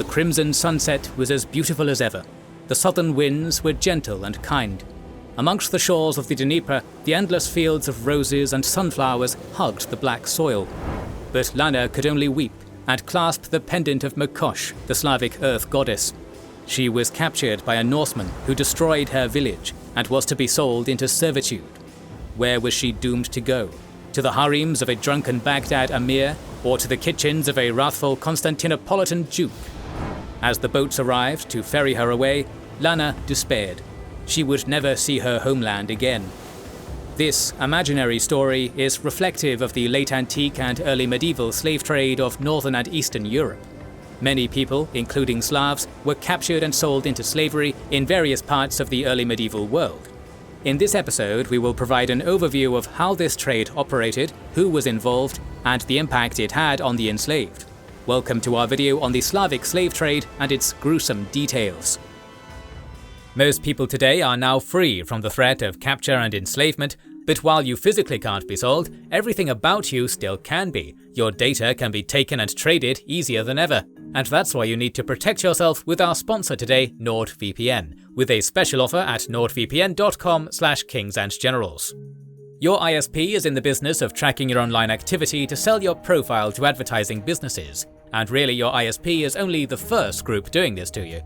The crimson sunset was as beautiful as ever. The southern winds were gentle and kind. Amongst the shores of the Dnieper, the endless fields of roses and sunflowers hugged the black soil. But Lana could only weep and clasp the pendant of Makosh, the Slavic earth goddess. She was captured by a Norseman who destroyed her village and was to be sold into servitude. Where was she doomed to go? To the harems of a drunken Baghdad emir, or to the kitchens of a wrathful Constantinopolitan duke? As the boats arrived to ferry her away, Lana despaired. She would never see her homeland again. This imaginary story is reflective of the late antique and early medieval slave trade of northern and eastern Europe. Many people, including Slavs, were captured and sold into slavery in various parts of the early medieval world. In this episode, we will provide an overview of how this trade operated, who was involved, and the impact it had on the enslaved. Welcome to our video on the Slavic slave trade and its gruesome details. Most people today are now free from the threat of capture and enslavement, but while you physically can't be sold, everything about you still can be. Your data can be taken and traded easier than ever. And that's why you need to protect yourself with our sponsor today, NordVPN, with a special offer at nordvpn.com/kingsandgenerals. Your ISP is in the business of tracking your online activity to sell your profile to advertising businesses. And really, your ISP is only the first group doing this to you.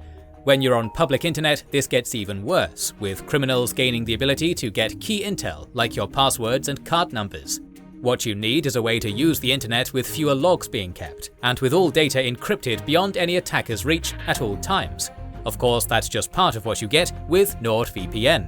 When you're on public internet, this gets even worse, with criminals gaining the ability to get key intel like your passwords and card numbers. What you need is a way to use the internet with fewer logs being kept, and with all data encrypted beyond any attacker's reach at all times. Of course, that's just part of what you get with NordVPN.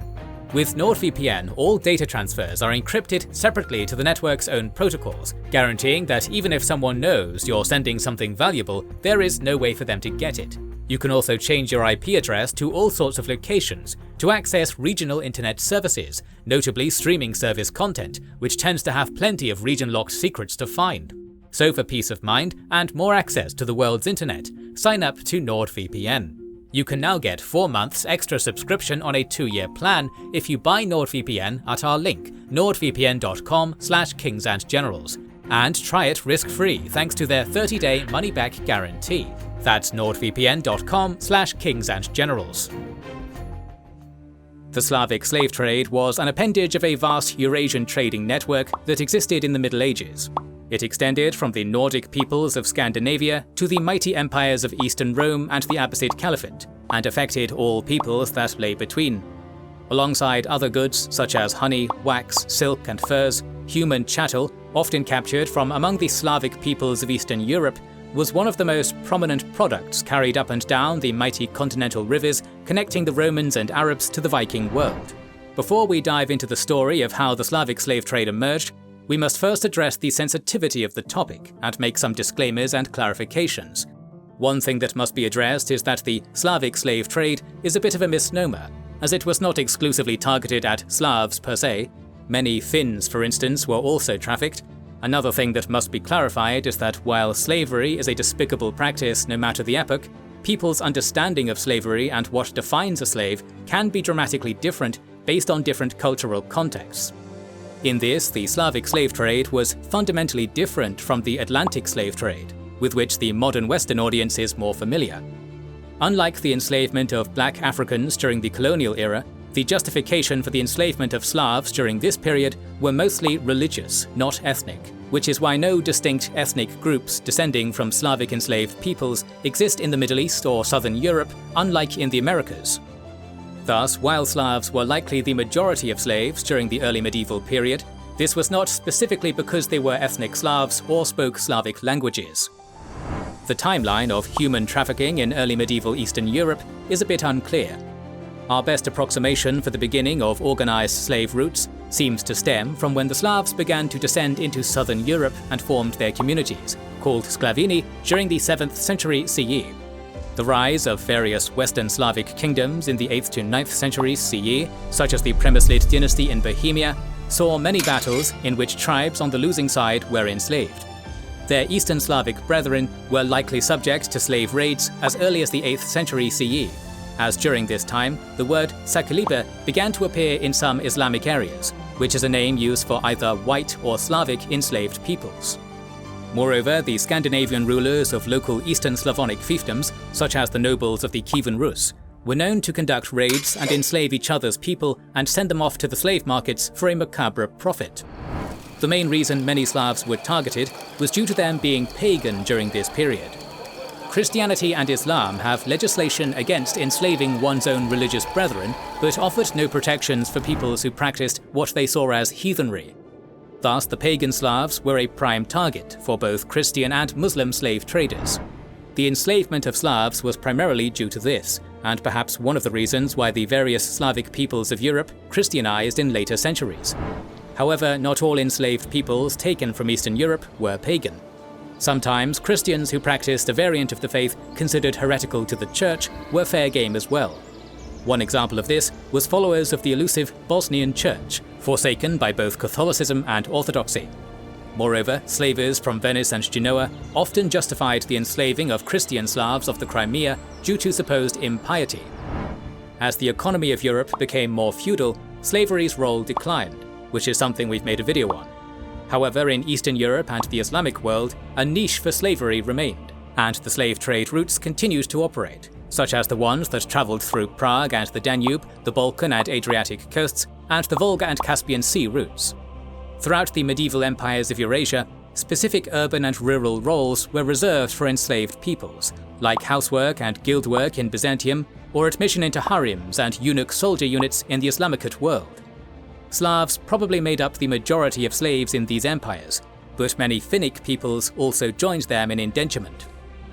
With NordVPN, all data transfers are encrypted separately to the network's own protocols, guaranteeing that even if someone knows you're sending something valuable, there is no way for them to get it. You can also change your IP address to all sorts of locations to access regional internet services, notably streaming service content, which tends to have plenty of region-locked secrets to find. So for peace of mind and more access to the world's internet, sign up to NordVPN. You can now get 4 months extra subscription on a 2-year plan if you buy NordVPN at our link, nordvpn.com/kingsandgenerals, and try it risk-free thanks to their 30-day money-back guarantee. That's nordvpn.com/kingsandgenerals. The Slavic slave trade was an appendage of a vast Eurasian trading network that existed in the Middle Ages. It extended from the Nordic peoples of Scandinavia to the mighty empires of Eastern Rome and the Abbasid Caliphate, and affected all peoples that lay between. Alongside other goods such as honey, wax, silk and furs, human chattel, often captured from among the Slavic peoples of Eastern Europe, was one of the most prominent products carried up and down the mighty continental rivers connecting the Romans and Arabs to the Viking world. Before we dive into the story of how the Slavic slave trade emerged, we must first address the sensitivity of the topic and make some disclaimers and clarifications. One thing that must be addressed is that the Slavic slave trade is a bit of a misnomer, as it was not exclusively targeted at Slavs per se. Many Finns, for instance, were also trafficked. Another thing that must be clarified is that while slavery is a despicable practice no matter the epoch, people's understanding of slavery and what defines a slave can be dramatically different based on different cultural contexts. In this, the Slavic slave trade was fundamentally different from the Atlantic slave trade, with which the modern Western audience is more familiar. Unlike the enslavement of black Africans during the colonial era, the justification for the enslavement of Slavs during this period were mostly religious, not ethnic, which is why no distinct ethnic groups descending from Slavic enslaved peoples exist in the Middle East or Southern Europe, unlike in the Americas. Thus, while Slavs were likely the majority of slaves during the early medieval period, this was not specifically because they were ethnic Slavs or spoke Slavic languages. The timeline of human trafficking in early medieval Eastern Europe is a bit unclear. Our best approximation for the beginning of organized slave routes seems to stem from when the Slavs began to descend into southern Europe and formed their communities, called Sklavini, during the 7th century CE. The rise of various Western Slavic kingdoms in the 8th to 9th centuries CE, such as the Premoslid dynasty in Bohemia, saw many battles in which tribes on the losing side were enslaved. Their Eastern Slavic brethren were likely subject to slave raids as early as the 8th century CE, as during this time, the word Sakaliba began to appear in some Islamic areas, which is a name used for either white or Slavic enslaved peoples. Moreover, the Scandinavian rulers of local Eastern Slavonic fiefdoms, such as the nobles of the Kievan Rus, were known to conduct raids and enslave each other's people and send them off to the slave markets for a macabre profit. The main reason many Slavs were targeted was due to them being pagan during this period. Christianity and Islam have legislation against enslaving one's own religious brethren, but offered no protections for peoples who practiced what they saw as heathenry. Thus, the pagan Slavs were a prime target for both Christian and Muslim slave traders. The enslavement of Slavs was primarily due to this, and perhaps one of the reasons why the various Slavic peoples of Europe Christianized in later centuries. However, not all enslaved peoples taken from Eastern Europe were pagan. Sometimes Christians who practiced a variant of the faith considered heretical to the Church were fair game as well. One example of this was followers of the elusive Bosnian Church, forsaken by both Catholicism and Orthodoxy. Moreover, slavers from Venice and Genoa often justified the enslaving of Christian Slavs of the Crimea due to supposed impiety. As the economy of Europe became more feudal, slavery's role declined, which is something we've made a video on. However, in Eastern Europe and the Islamic world, a niche for slavery remained, and the slave trade routes continued to operate, such as the ones that travelled through Prague and the Danube, the Balkan and Adriatic coasts, and the Volga and Caspian Sea routes. Throughout the medieval empires of Eurasia, specific urban and rural roles were reserved for enslaved peoples, like housework and guildwork in Byzantium, or admission into harems and eunuch soldier units in the Islamicate world. Slavs probably made up the majority of slaves in these empires, but many Finnic peoples also joined them in indenturement.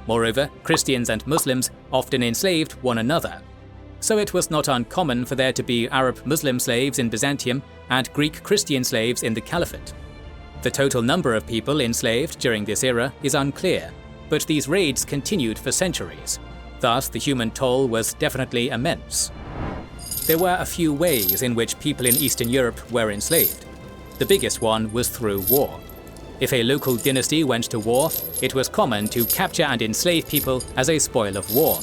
Moreover, Christians and Muslims often enslaved one another, so it was not uncommon for there to be Arab Muslim slaves in Byzantium and Greek Christian slaves in the Caliphate. The total number of people enslaved during this era is unclear, but these raids continued for centuries. Thus, the human toll was definitely immense. There were a few ways in which people in Eastern Europe were enslaved. The biggest one was through war. If a local dynasty went to war, it was common to capture and enslave people as a spoil of war.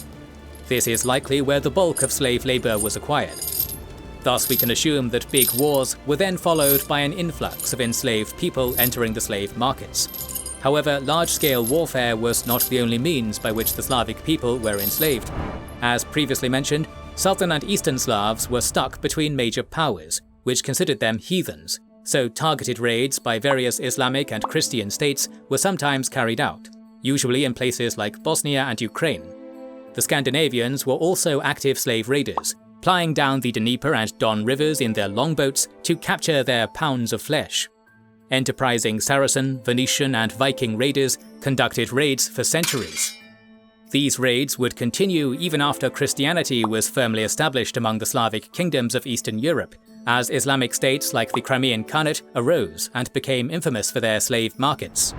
This is likely where the bulk of slave labor was acquired. Thus, we can assume that big wars were then followed by an influx of enslaved people entering the slave markets. However, large-scale warfare was not the only means by which the Slavic people were enslaved. As previously mentioned, Southern and Eastern Slavs were stuck between major powers, which considered them heathens, so targeted raids by various Islamic and Christian states were sometimes carried out, usually in places like Bosnia and Ukraine. The Scandinavians were also active slave raiders, plying down the Dnieper and Don rivers in their longboats to capture their pounds of flesh. Enterprising Saracen, Venetian and Viking raiders conducted raids for centuries. These raids would continue even after Christianity was firmly established among the Slavic kingdoms of Eastern Europe, as Islamic states like the Crimean Khanate arose and became infamous for their slave markets.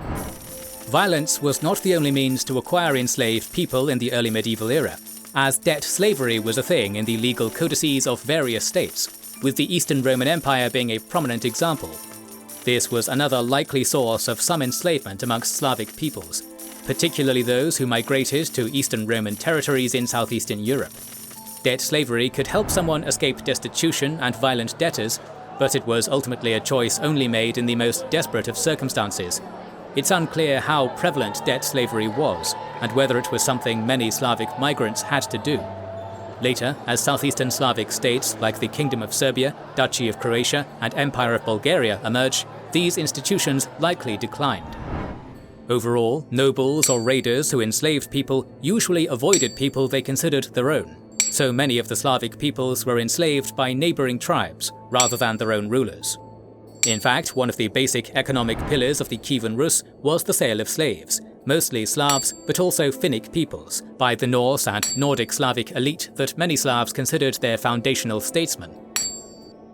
Violence was not the only means to acquire enslaved people in the early medieval era, as debt slavery was a thing in the legal codices of various states, with the Eastern Roman Empire being a prominent example. This was another likely source of some enslavement amongst Slavic peoples, particularly those who migrated to Eastern Roman territories in southeastern Europe. Debt slavery could help someone escape destitution and violent debtors, but it was ultimately a choice only made in the most desperate of circumstances. It's unclear how prevalent debt slavery was, and whether it was something many Slavic migrants had to do. Later, as southeastern Slavic states like the Kingdom of Serbia, Duchy of Croatia, and Empire of Bulgaria emerged, these institutions likely declined. Overall, nobles or raiders who enslaved people usually avoided people they considered their own, so many of the Slavic peoples were enslaved by neighboring tribes rather than their own rulers. In fact, one of the basic economic pillars of the Kievan Rus was the sale of slaves, mostly Slavs but also Finnic peoples, by the Norse and Nordic Slavic elite that many Slavs considered their foundational statesmen.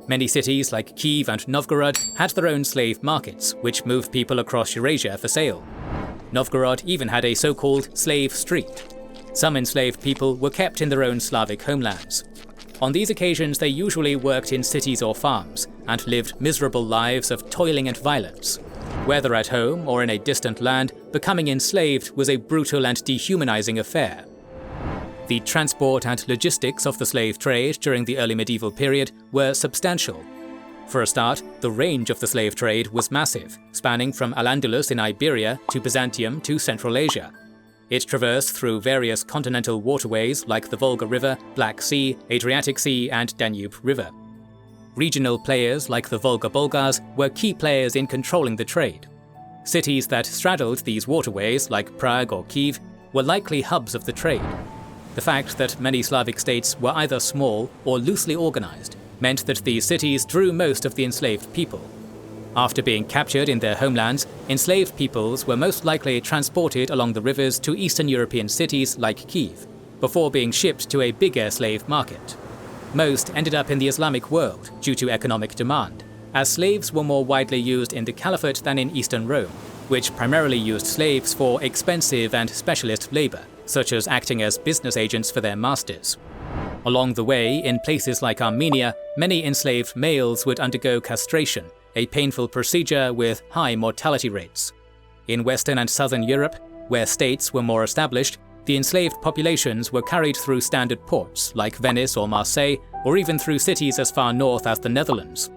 Many cities like Kiev and Novgorod had their own slave markets, which moved people across Eurasia for sale. Novgorod even had a so-called slave street. Some enslaved people were kept in their own Slavic homelands. On these occasions, they usually worked in cities or farms, and lived miserable lives of toiling and violence. Whether at home or in a distant land, becoming enslaved was a brutal and dehumanizing affair. The transport and logistics of the slave trade during the early medieval period were substantial. For a start, the range of the slave trade was massive, spanning from Al-Andalus in Iberia to Byzantium to Central Asia. It traversed through various continental waterways like the Volga River, Black Sea, Adriatic Sea, and Danube River. Regional players like the Volga Bulgars were key players in controlling the trade. Cities that straddled these waterways, like Prague or Kiev, were likely hubs of the trade. The fact that many Slavic states were either small or loosely organized meant that these cities drew most of the enslaved people. After being captured in their homelands, enslaved peoples were most likely transported along the rivers to Eastern European cities like Kiev, before being shipped to a bigger slave market. Most ended up in the Islamic world due to economic demand, as slaves were more widely used in the Caliphate than in Eastern Rome, which primarily used slaves for expensive and specialist labor, such as acting as business agents for their masters. Along the way, in places like Armenia, many enslaved males would undergo castration, a painful procedure with high mortality rates. In Western and Southern Europe, where states were more established, the enslaved populations were carried through standard ports like Venice or Marseille, or even through cities as far north as the Netherlands.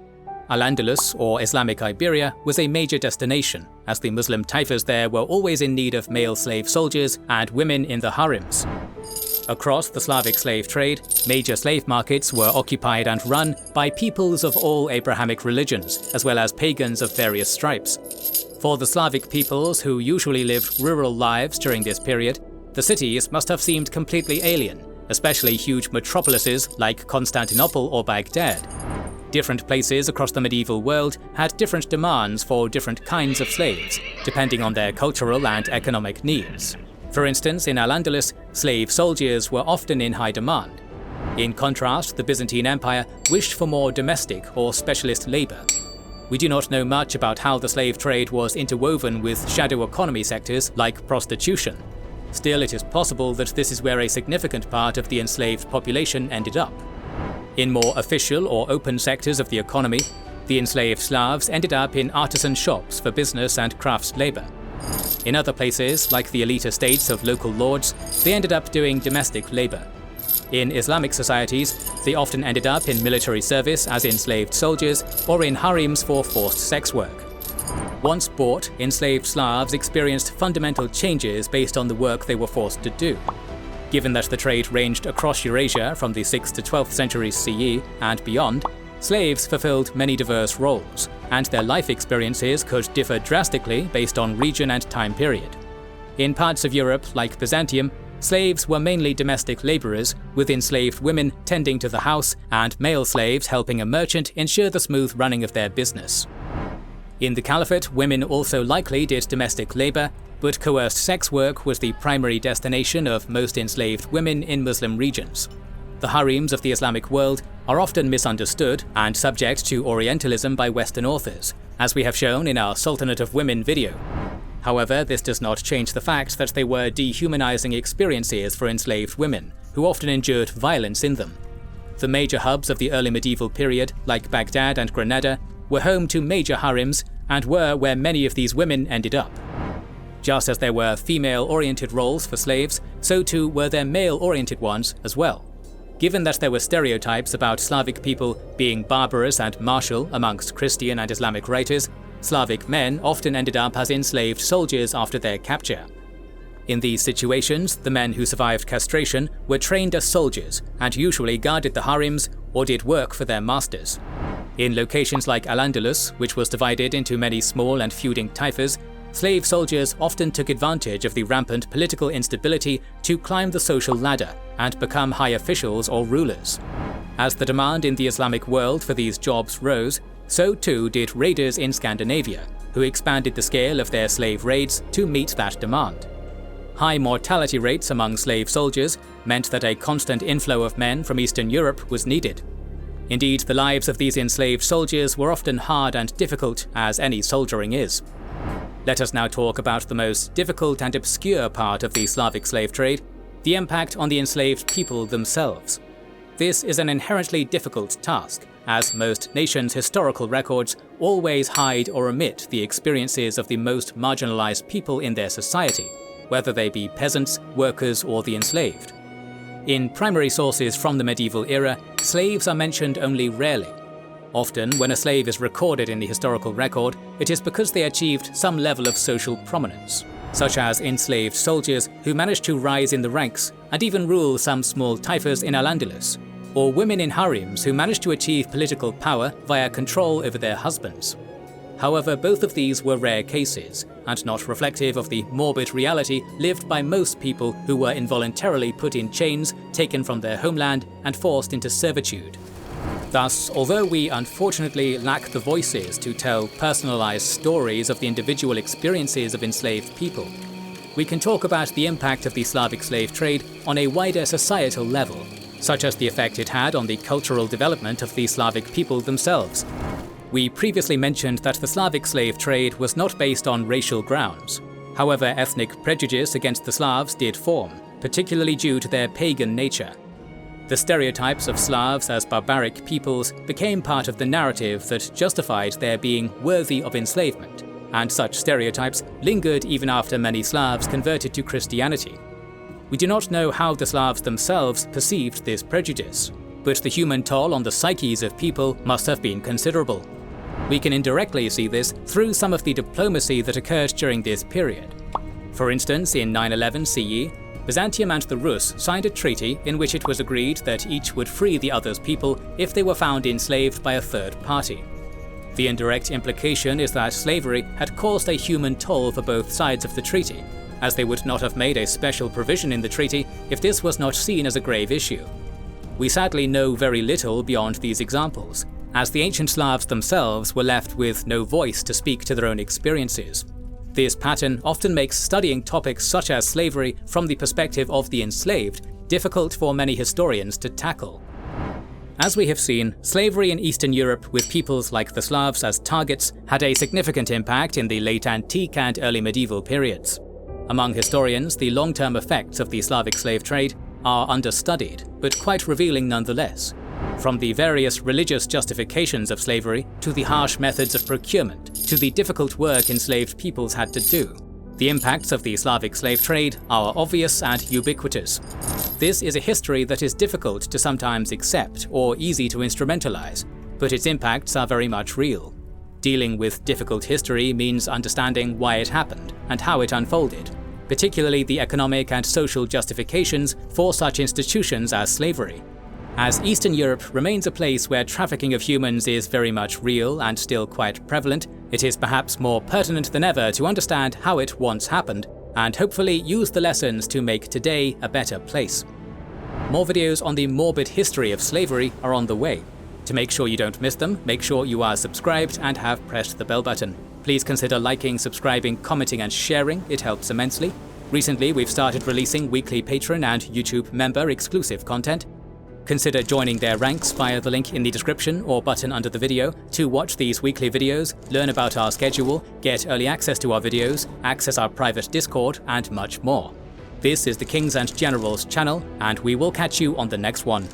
Al-Andalus, or Islamic Iberia, was a major destination, as the Muslim taifas there were always in need of male slave soldiers and women in the harems. Across the Slavic slave trade, major slave markets were occupied and run by peoples of all Abrahamic religions, as well as pagans of various stripes. For the Slavic peoples who usually lived rural lives during this period, the cities must have seemed completely alien, especially huge metropolises like Constantinople or Baghdad. Different places across the medieval world had different demands for different kinds of slaves, depending on their cultural and economic needs. For instance, in Al-Andalus, slave soldiers were often in high demand. In contrast, the Byzantine Empire wished for more domestic or specialist labor. We do not know much about how the slave trade was interwoven with shadow economy sectors like prostitution. Still, it is possible that this is where a significant part of the enslaved population ended up. In more official or open sectors of the economy, the enslaved Slavs ended up in artisan shops for business and crafts labor. In other places, like the elite estates of local lords, they ended up doing domestic labor. In Islamic societies, they often ended up in military service as enslaved soldiers or in harems for forced sex work. Once bought, enslaved Slavs experienced fundamental changes based on the work they were forced to do. Given that the trade ranged across Eurasia from the 6th to 12th centuries CE and beyond, slaves fulfilled many diverse roles, and their life experiences could differ drastically based on region and time period. In parts of Europe, like Byzantium, slaves were mainly domestic laborers, with enslaved women tending to the house and male slaves helping a merchant ensure the smooth running of their business. In the Caliphate, women also likely did domestic labor, but coerced sex work was the primary destination of most enslaved women in Muslim regions. The harems of the Islamic world are often misunderstood and subject to Orientalism by Western authors, as we have shown in our Sultanate of Women video. However, this does not change the fact that they were dehumanizing experiences for enslaved women, who often endured violence in them. The major hubs of the early medieval period, like Baghdad and Granada, were home to major harems and were where many of these women ended up. Just as there were female-oriented roles for slaves, so too were there male-oriented ones as well. Given that there were stereotypes about Slavic people being barbarous and martial amongst Christian and Islamic writers, Slavic men often ended up as enslaved soldiers after their capture. In these situations, the men who survived castration were trained as soldiers and usually guarded the harems or did work for their masters. In locations like Al-Andalus, which was divided into many small and feuding taifas, slave soldiers often took advantage of the rampant political instability to climb the social ladder and become high officials or rulers. As the demand in the Islamic world for these jobs rose, so too did raiders in Scandinavia, who expanded the scale of their slave raids to meet that demand. High mortality rates among slave soldiers meant that a constant inflow of men from Eastern Europe was needed. Indeed, the lives of these enslaved soldiers were often hard and difficult, as any soldiering is. Let us now talk about the most difficult and obscure part of the Slavic slave trade, the impact on the enslaved people themselves. This is an inherently difficult task, as most nations' historical records always hide or omit the experiences of the most marginalized people in their society, whether they be peasants, workers, or the enslaved. In primary sources from the medieval era, slaves are mentioned only rarely. Often, when a slave is recorded in the historical record, it is because they achieved some level of social prominence, such as enslaved soldiers who managed to rise in the ranks and even rule some small taifas in Al-Andalus, or women in harems who managed to achieve political power via control over their husbands. However, both of these were rare cases, and not reflective of the morbid reality lived by most people who were involuntarily put in chains, taken from their homeland, and forced into servitude. Thus, although we unfortunately lack the voices to tell personalized stories of the individual experiences of enslaved people, we can talk about the impact of the Slavic slave trade on a wider societal level, such as the effect it had on the cultural development of the Slavic people themselves. We previously mentioned that the Slavic slave trade was not based on racial grounds. However, ethnic prejudice against the Slavs did form, particularly due to their pagan nature. The stereotypes of Slavs as barbaric peoples became part of the narrative that justified their being worthy of enslavement, and such stereotypes lingered even after many Slavs converted to Christianity. We do not know how the Slavs themselves perceived this prejudice, but the human toll on the psyches of people must have been considerable. We can indirectly see this through some of the diplomacy that occurred during this period. For instance, in 911 CE, Byzantium and the Rus signed a treaty in which it was agreed that each would free the other's people if they were found enslaved by a third party. The indirect implication is that slavery had caused a human toll for both sides of the treaty, as they would not have made a special provision in the treaty if this was not seen as a grave issue. We sadly know very little beyond these examples, as the ancient Slavs themselves were left with no voice to speak to their own experiences. This pattern often makes studying topics such as slavery from the perspective of the enslaved difficult for many historians to tackle. As we have seen, slavery in Eastern Europe with peoples like the Slavs as targets had a significant impact in the late antique and early medieval periods. Among historians, the long-term effects of the Slavic slave trade are understudied, but quite revealing nonetheless. From the various religious justifications of slavery, to the harsh methods of procurement, to the difficult work enslaved peoples had to do, the impacts of the Slavic slave trade are obvious and ubiquitous. This is a history that is difficult to sometimes accept or easy to instrumentalize, but its impacts are very much real. Dealing with difficult history means understanding why it happened and how it unfolded, particularly the economic and social justifications for such institutions as slavery. As Eastern Europe remains a place where trafficking of humans is very much real and still quite prevalent, it is perhaps more pertinent than ever to understand how it once happened, and hopefully use the lessons to make today a better place. More videos on the morbid history of slavery are on the way. To make sure you don't miss them, make sure you are subscribed and have pressed the bell button. Please consider liking, subscribing, commenting and sharing, it helps immensely. Recently, we've started releasing weekly Patreon and YouTube member exclusive content. Consider joining their ranks via the link in the description or button under the video to watch these weekly videos, learn about our schedule, get early access to our videos, access our private Discord, and much more. This is the Kings and Generals channel, and we will catch you on the next one.